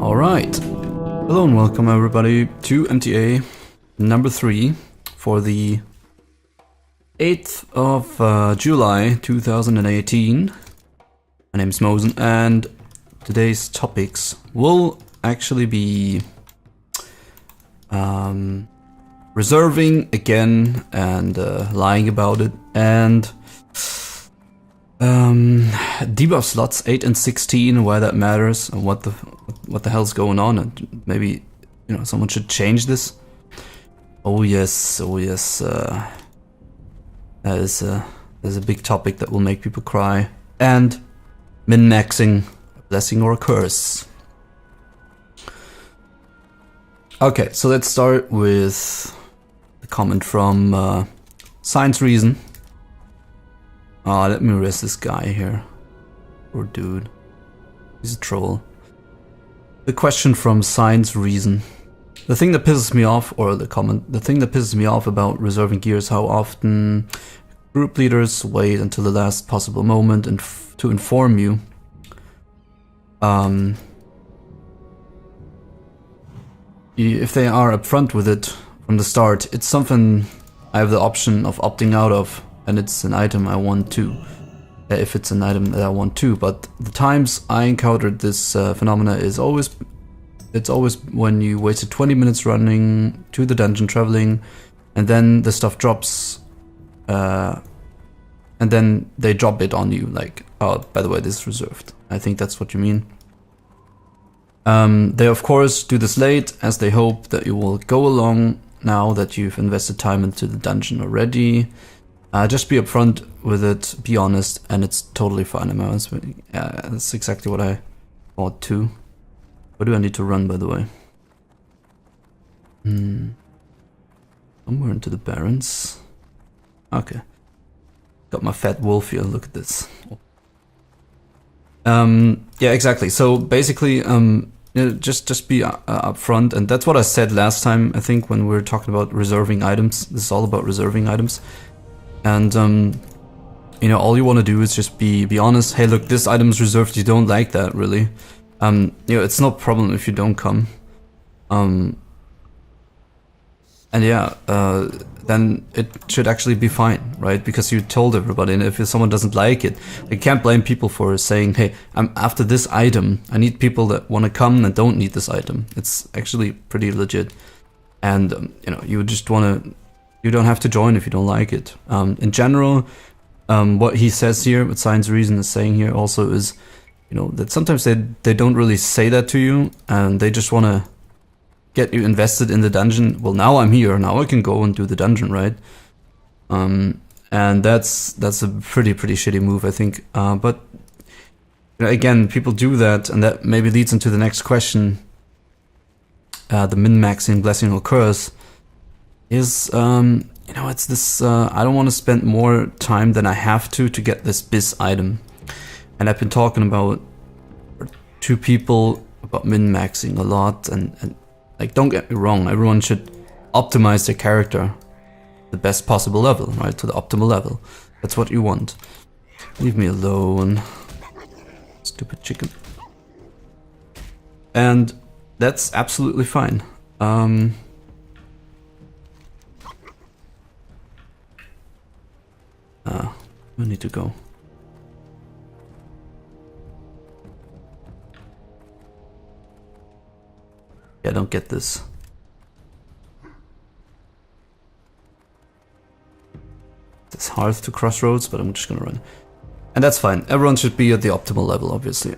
Alright, hello and welcome everybody to MTA number 3 for the 8th of July 2018. My name's Mosen and today's topics will actually be reserving again and lying about it, and debuff slots 8 and 16, why that matters and what the hell's going on, and maybe, you know, someone should change this. Oh yes, there's a big topic that will make people cry. And min-maxing, a blessing or a curse. Okay, so let's start with a comment from Science Reason. Let me arrest this guy here. Poor dude. He's a troll. The question from Science Reason. The thing that pisses me off, or the comment, the thing that pisses me off about reserving gear is how often group leaders wait until the last possible moment and to inform you. If they are upfront with it from the start, it's something I have the option of opting out of, and it's an item I want to. If it's an item that I want to, but the times I encountered this phenomena is always when you wasted 20 minutes running to the dungeon, traveling, and then the stuff drops, and then they drop it on you, like, oh, by the way, this is reserved. I think that's what you mean. They of course do this late, as they hope that you will go along now that you've invested time into the dungeon already. Just be upfront with it, be honest, and it's totally fine. Yeah, that's exactly what I thought too. Where do I need to run, by the way? Somewhere into the Barrens. Okay. Got my fat wolf here, look at this. Yeah, exactly. So basically, you know, just be upfront, and that's what I said last time, I think, when we were talking about reserving items. This is all about reserving items. And, you know, all you want to do is just be honest. Hey, look, this item is reserved. You don't like that, really. You know, it's no problem if you don't come. And yeah, then it should actually be fine, right? Because you told everybody, and if someone doesn't like it, you can't blame people for saying, hey, I'm after this item. I need people that want to come and don't need this item. It's actually pretty legit. And, you know, you just want to... You don't have to join if you don't like it. In general, what he says here, what Science Reason is saying here also is, you know, that sometimes they don't really say that to you, and they just want to get you invested in the dungeon. Well, now I'm here, now I can go and do the dungeon, right? And that's a pretty shitty move, I think. But you know, again, people do that, and that maybe leads into the next question. The min-maxing blessing or curse is, you know, it's this, I don't want to spend more time than I have to get this bis item. And I've been talking about two people about min-maxing a lot, and like, don't get me wrong, everyone should optimize their character the best possible level, right, to the optimal level. That's what you want. Leave me alone, stupid chicken. And that's absolutely fine. I need to go. Yeah, I don't get this. It's hard to crossroads, but I'm just gonna run. And that's fine. Everyone should be at the optimal level, obviously.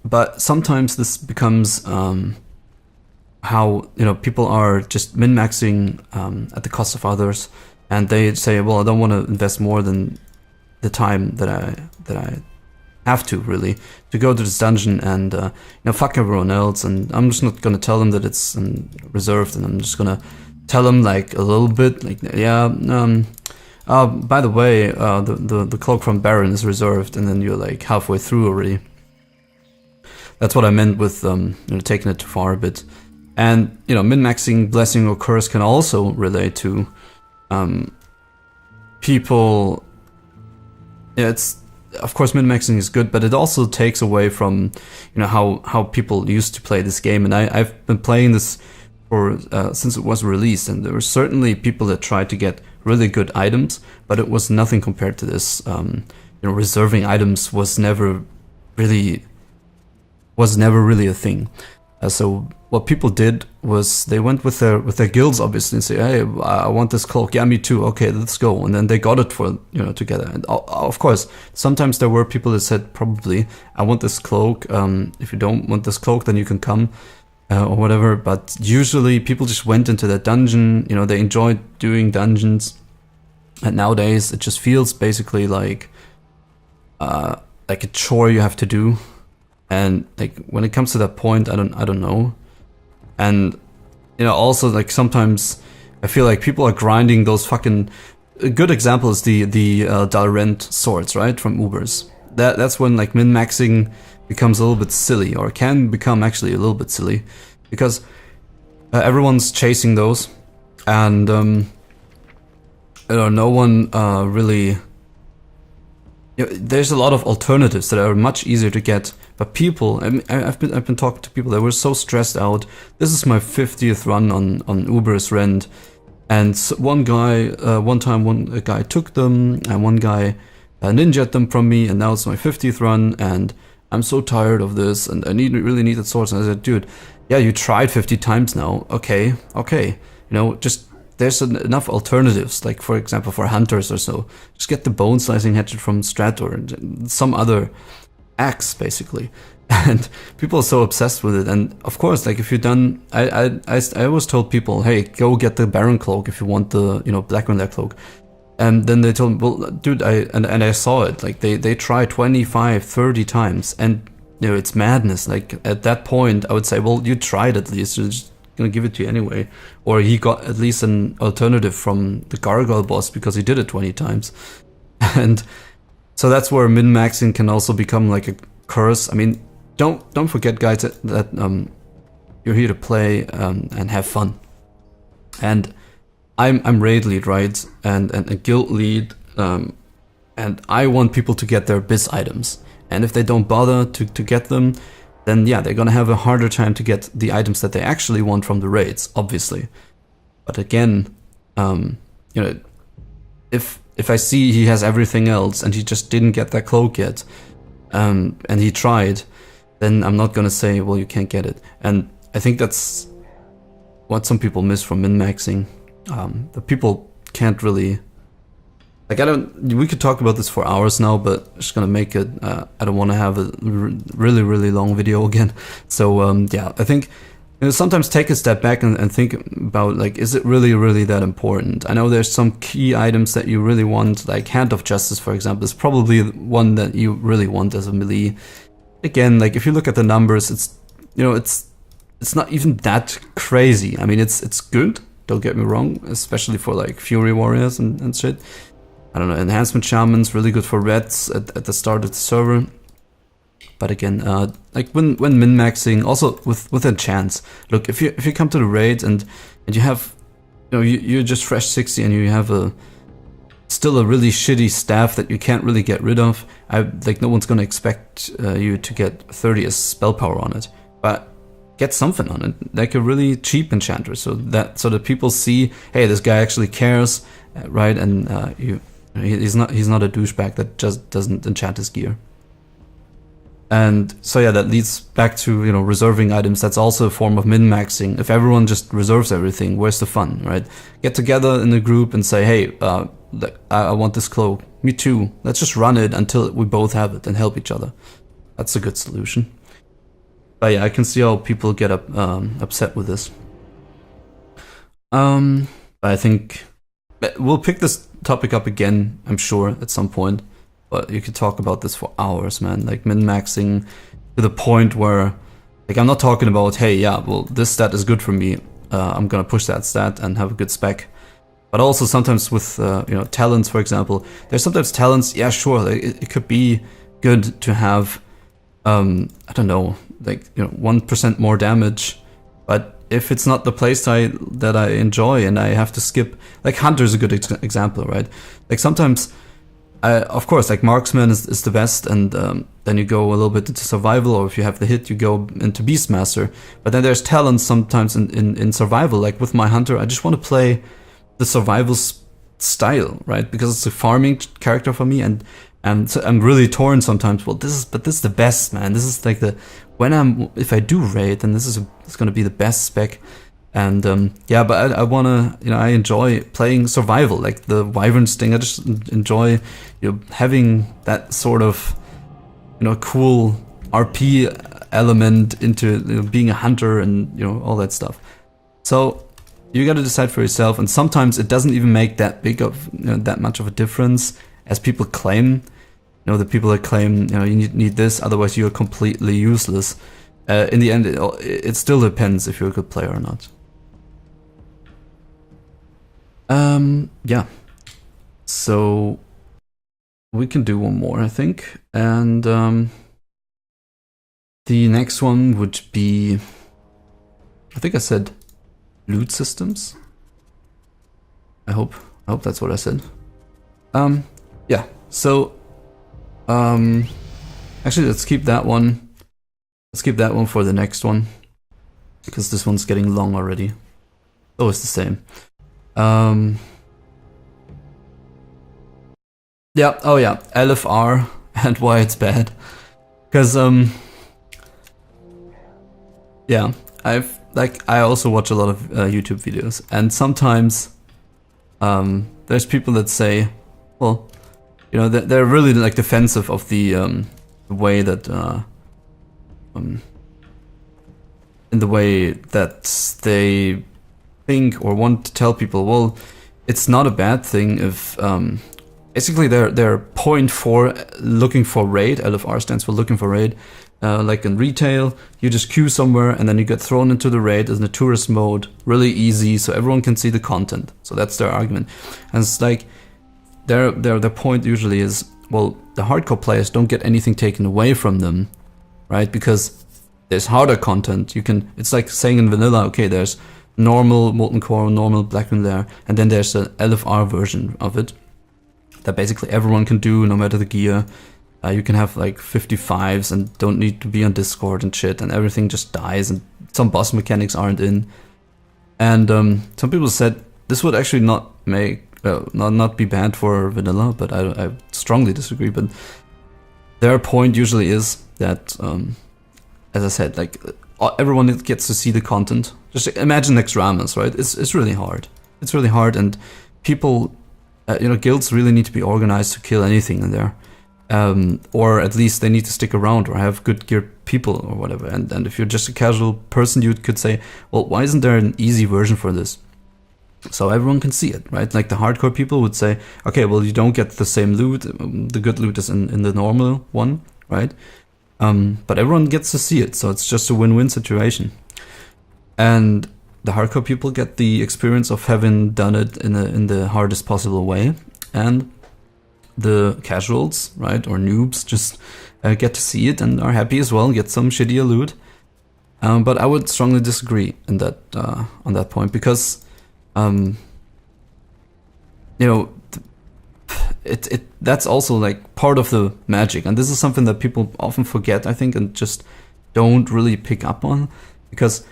But sometimes this becomes how, you know, people are just min-maxing at the cost of others. And they say, well, I don't want to invest more than the time that I have to, really, to go to this dungeon and, you know, fuck everyone else. And I'm just not going to tell them that it's reserved, and I'm just going to tell them, like, a little bit, like, yeah, by the way, the cloak from Baron is reserved, and then you're, like, halfway through already. That's what I meant with, you know, taking it too far a bit. And, you know, min-maxing blessing or curse can also relate to, people, yeah, it's, of course min-maxing is good, but it also takes away from, you know, how people used to play this game. And I've been playing this for since it was released, and there were certainly people that tried to get really good items, but it was nothing compared to this. You know, reserving items was never really a thing. So what people did was they went with their guilds, obviously, and say, hey, I want this cloak. Yeah, me too. Okay, let's go. And then they got it for, you know, together. And of course, sometimes there were people that said, probably, I want this cloak. If you don't want this cloak, then you can come or whatever. But usually people just went into that dungeon. You know, they enjoyed doing dungeons. And nowadays it just feels basically like a chore you have to do. And like when it comes to that point, I don't know. And you know, also like sometimes I feel like people are grinding those fucking. A good example is the Darrrowshire swords, right, from Ubers. That's when like min-maxing becomes a little bit silly, or can become actually a little bit silly, because everyone's chasing those, and you know, no one really. You know, there's a lot of alternatives that are much easier to get. But people, I've been talking to people that were so stressed out. This is my 50th run on Uber's Rent, and one guy, one guy took them, and one guy ninja'd them from me, and now it's my 50th run, and I'm so tired of this, and I really needed swords. And I said, dude, yeah, you tried 50 times now. Okay, you know, just there's enough alternatives. Like for example, for hunters or so, just get the bone slicing hatchet from Strat or some other axe, basically. And people are so obsessed with it. And of course, like if you're done, I always told people, hey, go get the Baron cloak if you want the, you know, Blackwind cloak. And then they told me, well, dude, I saw it. Like they try 25, 30 times, and you know, it's madness. Like at that point, I would say, well, you tried at least. You're just gonna give it to you anyway. Or he got at least an alternative from the Gargoyle boss because he did it 20 times. And so that's where min-maxing can also become like a curse. I mean, don't forget, guys, that you're here to play and have fun. And I'm raid lead, right? And a guild lead, and I want people to get their biz items. And if they don't bother to get them, then yeah, they're gonna have a harder time to get the items that they actually want from the raids, obviously. But again, you know, if I see he has everything else and he just didn't get that cloak yet, and he tried, then I'm not gonna say, well, you can't get it. And I think that's what some people miss from min-maxing. The people can't really, like, we could talk about this for hours now, but I'm just gonna make it, I don't want to have a really long video again. So yeah, I think, you know, sometimes take a step back and think about, like, is it really that important? I know there's some key items that you really want, like Hand of Justice, for example, is probably one that you really want as a melee. Again, like, if you look at the numbers, it's, you know, it's not even that crazy. I mean, it's good, don't get me wrong, especially for like Fury Warriors and shit. I don't know, Enhancement Shaman's really good for reds at the start of the server. But again, like when min-maxing, also with enchants. Look, if you come to the raid and you have, you know, you're just fresh 60 and you have still a really shitty staff that you can't really get rid of, like no one's gonna expect you to get 30 as spell power on it, but get something on it, like a really cheap enchanter, so that people see, hey, this guy actually cares, right? And he's not a douchebag that just doesn't enchant his gear. And so yeah, that leads back to, you know, reserving items. That's also a form of min-maxing. If everyone just reserves everything, where's the fun, right? Get together in a group and say, hey, I want this cloak. Me too. Let's just run it until we both have it and help each other. That's a good solution. But yeah, I can see how people get upset with this. But I think we'll pick this topic up again, I'm sure, at some point. But you could talk about this for hours, man. Like min-maxing to the point where, like, I'm not talking about, hey, yeah, well, this stat is good for me. I'm gonna push that stat and have a good spec. But also sometimes with, you know, talents, for example. There's sometimes talents, yeah, sure, like, it could be good to have, I don't know, like, you know, 1% more damage. But if it's not the playstyle that I enjoy and I have to skip, like Hunter is a good example, right? Like sometimes, of course, like Marksman is the best, and then you go a little bit into survival, or if you have the hit, you go into Beastmaster. But then there's talent sometimes in survival, like with my Hunter, I just want to play the survival style, right? Because it's a farming character for me, and so I'm really torn sometimes. Well, this is the best, man. This is like if I do raid, then it's gonna be the best spec. And yeah, but I wanna, I enjoy playing survival, like the Wyvern Sting. I just enjoy, having that sort of, cool RP element into being a hunter and all that stuff. So you got to decide for yourself, and sometimes it doesn't even make that big of that much of a difference as people claim. The people that claim you need this, otherwise you're completely useless. In the end, it still depends if you're a good player or not. Yeah. So we can do one more, I think, and the next one would be, I think I said loot systems. I hope that's what I said. Yeah. So, actually, let's keep that one. Let's keep that one for the next one, because this one's getting long already. Oh, it's the same. Yeah. Oh, yeah. LFR and why it's bad. Because yeah, I also watch a lot of YouTube videos, and sometimes there's people that say, well, they're really like defensive of the way that in the way that they think or want to tell people, well, it's not a bad thing if basically they're point for looking for raid. LFR stands for looking for raid. Like in retail, you just queue somewhere and then you get thrown into the raid in the tourist mode, really easy, so everyone can see the content. So that's their argument. And it's like their point usually is, well, the hardcore players don't get anything taken away from them, right? Because there's harder content. It's like saying in vanilla, okay, there's normal Molten Core, normal Blackwing Lair, and then there's an LFR version of it that basically everyone can do, no matter the gear. You can have like 55s and don't need to be on Discord and shit, and everything just dies, and some boss mechanics aren't in. And some people said this would actually not be bad for vanilla, but I strongly disagree. But their point usually is that, as I said, like everyone gets to see the content. Just imagine Nexramas, right? It's really hard. It's really hard, and people, guilds really need to be organized to kill anything in there. Or at least they need to stick around or have good geared people or whatever. And if you're just a casual person, you could say, well, why isn't there an easy version for this? So everyone can see it, right? Like the hardcore people would say, okay, well, you don't get the same loot. The good loot is in the normal one, right? But everyone gets to see it. So it's just a win-win situation. And the hardcore people get the experience of having done it in the hardest possible way. And the casuals, right, or noobs just get to see it and are happy as well, get some shittier loot. But I would strongly disagree in that on that point, because that's also like part of the magic, and this is something that people often forget, I think, and just don't really pick up on, because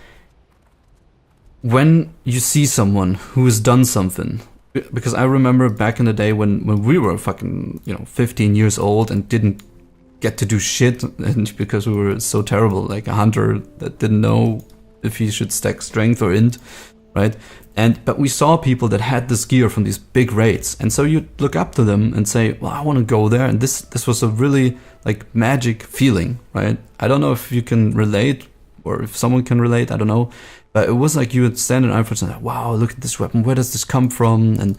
when you see someone who has done something. Because I remember back in the day when we were fucking 15 years old and didn't get to do shit, and because we were so terrible, like a hunter that didn't know if he should stack strength or int, right? But we saw people that had this gear from these big raids, and so you look up to them and say, well, I want to go there, and this was a really like magic feeling, right? I don't know if you can relate or if someone can relate, I don't know. But it was like you would stand in Alfred's and like, wow, look at this weapon. Where does this come from? And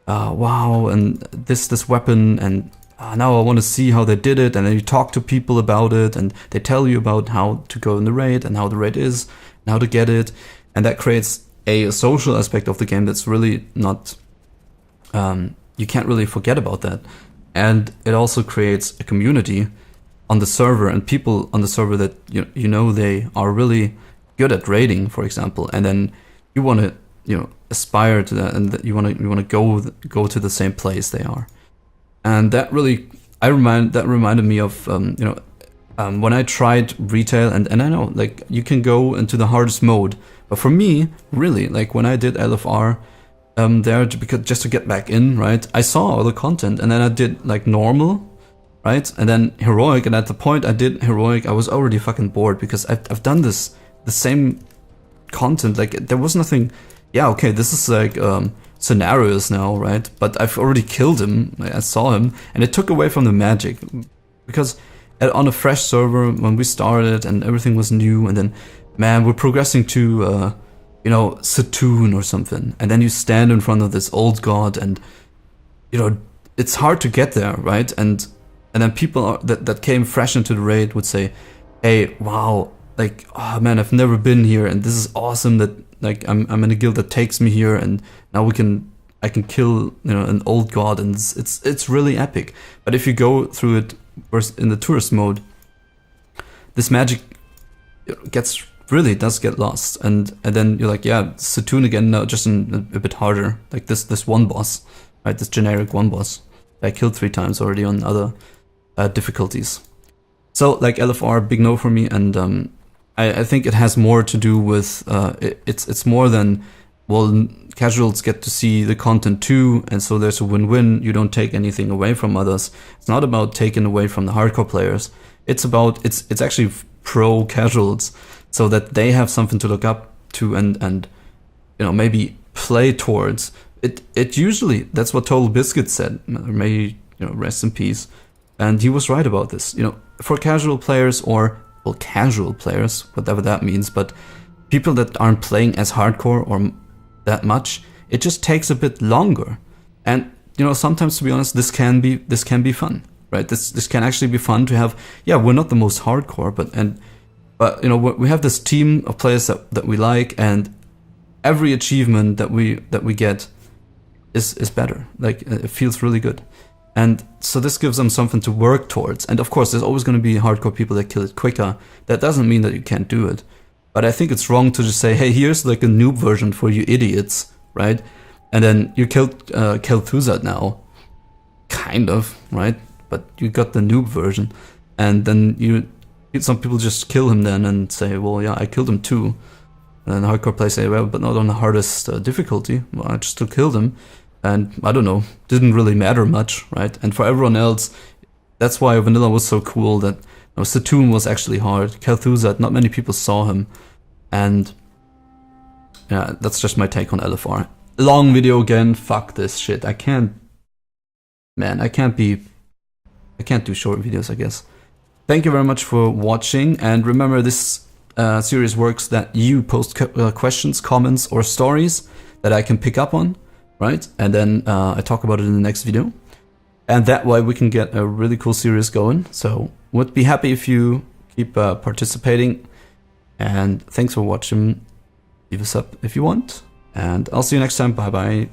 wow, and this weapon, and now I want to see how they did it. And then you talk to people about it, and they tell you about how to go in the raid and how the raid is and how to get it. And that creates a social aspect of the game that's really not, you can't really forget about that. And it also creates a community on the server, and people on the server that they are really good at raiding, for example, and then you want to, you know, aspire to that, and that you want to go to the same place they are. And that really, that reminded me of, you know, when I tried retail, and I know, like, you can go into the hardest mode, but for me, really, like, when I did LFR, there, because just to get back in, right, I saw all the content, and then I did, like, normal, right, and then heroic, and at the point I did heroic, I was already fucking bored, because I've done the same content, like, there was nothing, yeah, okay, this is, like, scenarios now, right, but I've already killed him, I saw him, and it took away from the magic, because on a fresh server, when we started, and everything was new, and then, man, we're progressing to, you know, Satoon or something, and then you stand in front of this old god, and, you know, it's hard to get there, right, and then people that came fresh into the raid would say, hey, wow, like, oh man, I've never been here, and this is awesome that, like, I'm in a guild that takes me here, and now I can kill, you know, an old god, and it's really epic. But if you go through it in the tourist mode, this magic does get lost, and then you're like, yeah, Satoon again, now just a bit harder, like this one boss, right, this generic one boss I killed 3 times already on other difficulties. So, like, LFR, big no for me, and I think it has more to do with, it's more than, well, casuals get to see the content too, and so there's a win-win, you don't take anything away from others. It's not about taking away from the hardcore players, it's about, it's actually pro casuals, so that they have something to look up to and you know, maybe play towards. It usually, that's what Total Biscuit said, may, you know, rest in peace, and he was right about this, you know, for casual players, or, well, casual players, whatever that means, but people that aren't playing as hardcore or that much, it just takes a bit longer. And, you know, sometimes, to be honest, this can be fun, right? This can actually be fun to have. Yeah, we're not the most hardcore, but you know, we have this team of players that we like, and every achievement that we get is better. Like, it feels really good. And so this gives them something to work towards. And of course, there's always going to be hardcore people that kill it quicker. That doesn't mean that you can't do it. But I think it's wrong to just say, hey, here's like a noob version for you idiots, right? And then you killed Kel'Thuzad now. Kind of, right? But you got the noob version. And then some people just kill him then and say, well, yeah, I killed him too. And then hardcore players say, well, but not on the hardest difficulty. Well, I just still killed him. And I don't know, didn't really matter much, right? And for everyone else, that's why Vanilla was so cool, that, you know, Satoon was actually hard. Kel'Thuzad, not many people saw him. And yeah, that's just my take on LFR. Long video again, fuck this shit. I can't do short videos, I guess. Thank you very much for watching, and remember, this series works that you post questions, comments, or stories that I can pick up on, right? And then I talk about it in the next video. And that way we can get a really cool series going. So would be happy if you keep participating. And thanks for watching. Leave us up if you want. And I'll see you next time. Bye bye.